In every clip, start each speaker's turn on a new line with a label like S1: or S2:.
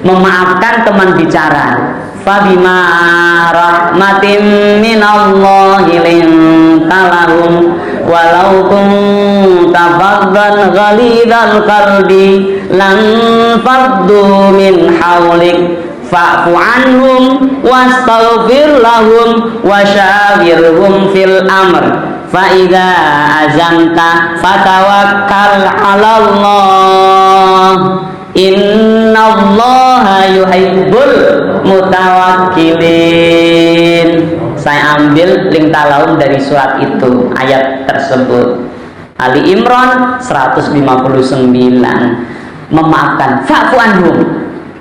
S1: memaafkan teman bicara. Fabima rahmatin minallahi lintalahum walau kunta faddan ghalidhal qalbi lan faddu min hawlik fa'fu anhum wastaghfir lahum wasyawirhum fil amr fa idza azamta fatawakkal 'alallah innallaha yuhibbul mutawakkilin. Saya ambil link talaum dari surat itu, ayat tersebut, Ali Imran 159, memaafkan. Fa'fu anhum.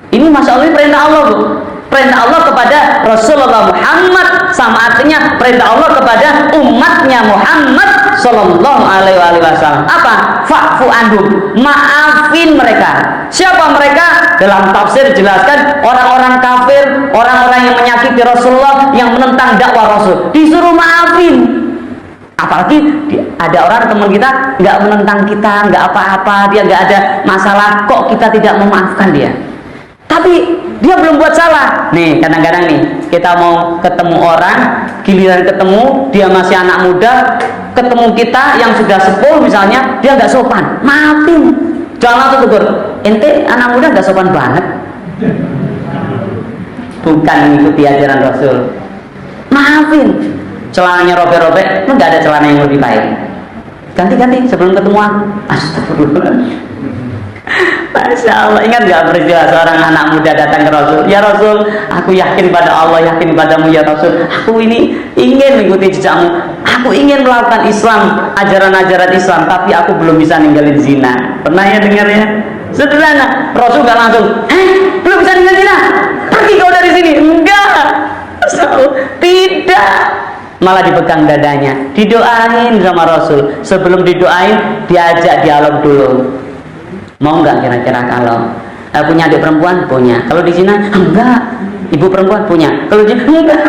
S1: Ini Masya Allah, perintah Allah, Bu. Perintah Allah kepada Rasulullah Muhammad, sama artinya perintah Allah kepada umatnya Muhammad Sallallahu Alaihi Wasallam. Apa? Fa'fu anhum, maafin mereka. Siapa mereka? Dalam tafsir jelaskan orang-orang kafir, orang-orang yang menyakiti Rasulullah, yang menentang dakwah Rasul, disuruh maafin. Apalagi ada orang teman kita nggak menentang kita, nggak apa-apa, dia nggak ada masalah, kok kita tidak memaafkan dia? Tapi dia belum buat salah. Nih, kadang-kadang nih kita mau ketemu orang, giliran ketemu dia masih anak muda, ketemu kita yang sudah sepuh misalnya, dia nggak sopan, maafin. Jangan langsung tegur, ente anak muda nggak sopan banget. Bukan mengikuti ajaran Rasul. Maafin. Celananya robek-robek, nggak ada celana yang lebih baik. Ganti-ganti sebelum ketemuan. Astagfirullah. Masya Allah, ingat gak peristiwa seorang anak muda datang ke Rasul? Ya Rasul, aku yakin pada Allah, yakin padamu ya Rasul. Aku ini ingin mengikuti jejakmu. Aku ingin melakukan Islam, ajaran-ajaran Islam, tapi aku belum bisa ninggalin zina. Pernah ya dengar ya? Sederhana. Rasul gak langsung, belum bisa ninggalin zina? Pergi kau dari sini. Enggak. Tidak. Malah dipegang dadanya, didoain sama Rasul. Sebelum didoain, diajak dialog dulu. Mau nggak kira-kira kalau punya adik perempuan? Punya. Kalau di Cina? Enggak. Ibu perempuan? Punya. Kalau di Cina? Enggak.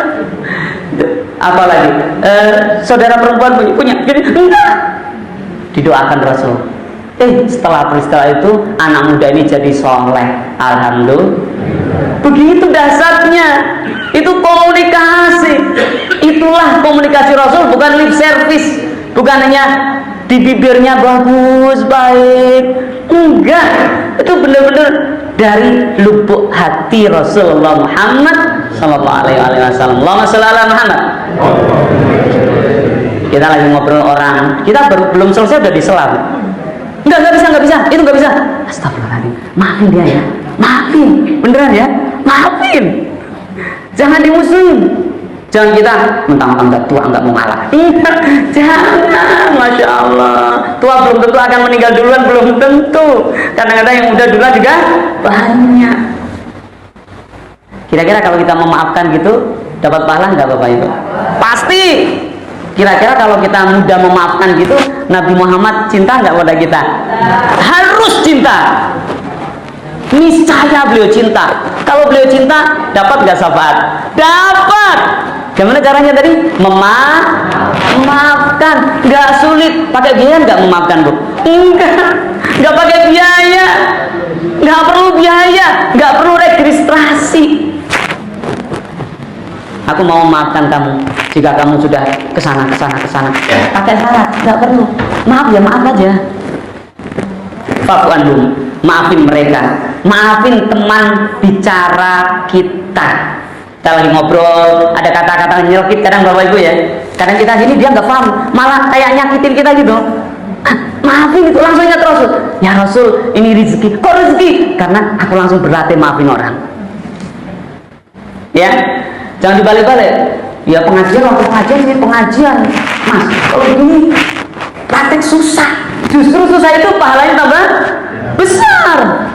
S1: Apalagi saudara perempuan? Punya. Jadi enggak. Didoakan Rasul. Setelah peristiwa itu anak muda ini jadi soleh. Alhamdulillah. Begitu dasarnya. Itu komunikasi. Itulah komunikasi Rasul, bukan lip service, bukan hanya di bibirnya bagus, baik. Enggak, itu benar-benar dari lubuk hati Rasulullah Muhammad Sallallahu Alaihi Wasallam. Allahumma shalli ala Muhammad. Kita lagi ngobrol orang, kita belum selesai udah diselam. Enggak bisa, itu enggak bisa. Astagfirullahaladzim, maafin dia ya, maafin, beneran ya, maafin. Jangan dimusuhin. Jangan kita mentang-mentang udah tua nggak mau ngalah. Jangan, Masya Allah. Tua belum tentu akan meninggal duluan, belum tentu. Kadang-kadang yang muda duluan juga banyak. Kira-kira kalau kita memaafkan gitu, dapat pahala nggak Bapak Ibu? Pasti. Kira-kira kalau kita mudah memaafkan gitu, Nabi Muhammad cinta nggak pada kita? Harus cinta. Niscaya beliau cinta. Kalau beliau cinta, dapat nggak syafaat? Dapat. Gimana caranya tadi? Memaafkan. Nggak sulit. Pakai biaya nggak memaafkan, Bu? Enggak. Nggak pakai biaya. Nggak perlu biaya. Nggak perlu registrasi. Aku mau memaafkan kamu. Jika kamu sudah kesana. Pakai syarat. Nggak perlu. Maaf ya, maaf aja. Fa'fu anhum. Maafin mereka. Maafin teman bicara kita. Kita lagi ngobrol, ada kata-kata nyelkit kadang Bapak Ibu ya. Kadang kita gini dia nggak paham, malah kayak nyakitin kita gitu. Maafin itu, langsung ingat Rasul. Ya Rasul, ini rezeki. Kok rezeki? Karena aku langsung berlatih maafin orang. Ya, jangan dibalik-balik. Ya pengajian, waktu pengajian ini pengajian, Mas. Kalau begini praktek susah. Justru susah itu pahalanya tambah besar.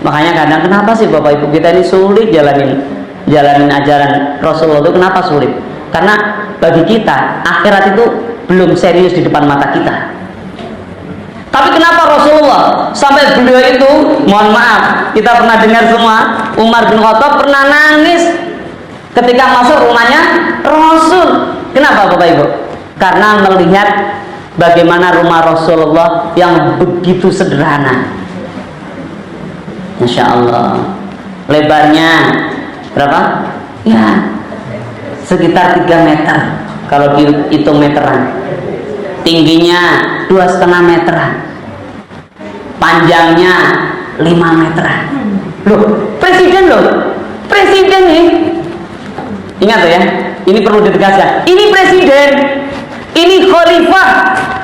S1: Makanya kadang kenapa sih Bapak Ibu kita ini sulit jalanin ajaran Rasulullah itu? Kenapa sulit? Karena bagi kita akhirat itu belum serius di depan mata kita. Tapi kenapa Rasulullah sampai beliau itu, mohon maaf, kita pernah dengar semua, Umar bin Khattab pernah nangis ketika masuk rumahnya Rasul. Kenapa Bapak Ibu? Karena melihat bagaimana rumah Rasulullah yang begitu sederhana. Masya Allah. Lebarnya berapa? Ya, sekitar 3 meter kalau dihitung meteran. Tingginya 2,5 meteran. Panjangnya 5 meteran. Loh, presiden loh. Presiden nih. Ingat ya, ini perlu ditegaskan. Ini presiden. Ini khalifah.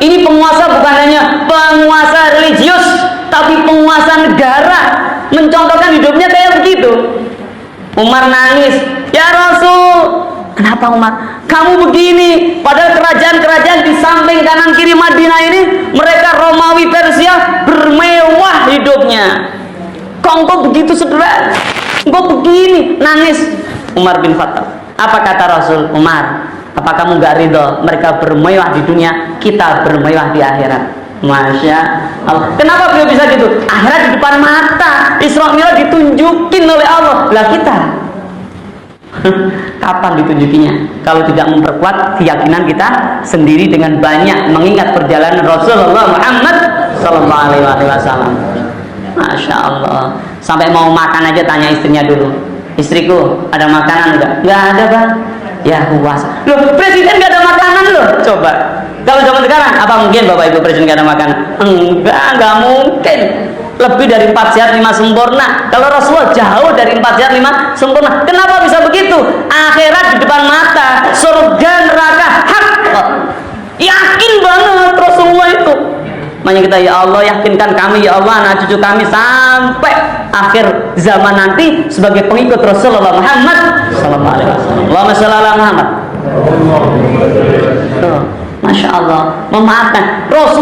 S1: Ini penguasa, bukan hanya penguasa religius, tapi penguasa negara. Mencontohkan hidupnya kayak begitu. Umar nangis, ya Rasul, kenapa Umar? Kamu begini, padahal kerajaan-kerajaan di samping kanan kiri Madinah ini, mereka Romawi, Persia, bermewah hidupnya. Kok engkau begitu sederhana? Engkau begini, nangis. Umar bin Khattab. Apa kata Rasul? Umar, apa kamu gak ridho mereka bermewah di dunia, kita bermewah di akhirat? Masya Allah. Kenapa beliau bisa gitu? Akhirat di depan mata, Isra Mi'raj ditunjukin oleh Allah. Lah kita kapan ditunjukinya? Kalau tidak memperkuat keyakinan kita sendiri dengan banyak mengingat perjalanan Rasulullah Muhammad Sallallahu Alaihi Wasallam. Masya Allah. Sampai mau makan aja tanya istrinya dulu. Istriku, ada makanan enggak? Enggak ada, Bang. Ya puasa. Loh, presiden gak ada makanan loh. Coba. Kalau zaman sekarang, apa mungkin Bapak Ibu presiden gak ada makanan? Enggak mungkin. Lebih dari 4 sehat 5 sempurna. Kalau Rasulullah jauh dari 4 sehat 5 sempurna. Kenapa bisa begitu? Akhirat di depan mata, surga neraka hak. Yakin banget Rasulullah itu. Makanya kita, ya Allah, yakinkan kami, ya Allah, anak cucu kami sampai akhir zaman nanti sebagai pengikut Rasulullah Muhammad sallallahu alaihi wasallam. Allahumma shalli ala Muhammad. Masya Allah, memaafkan Rasul.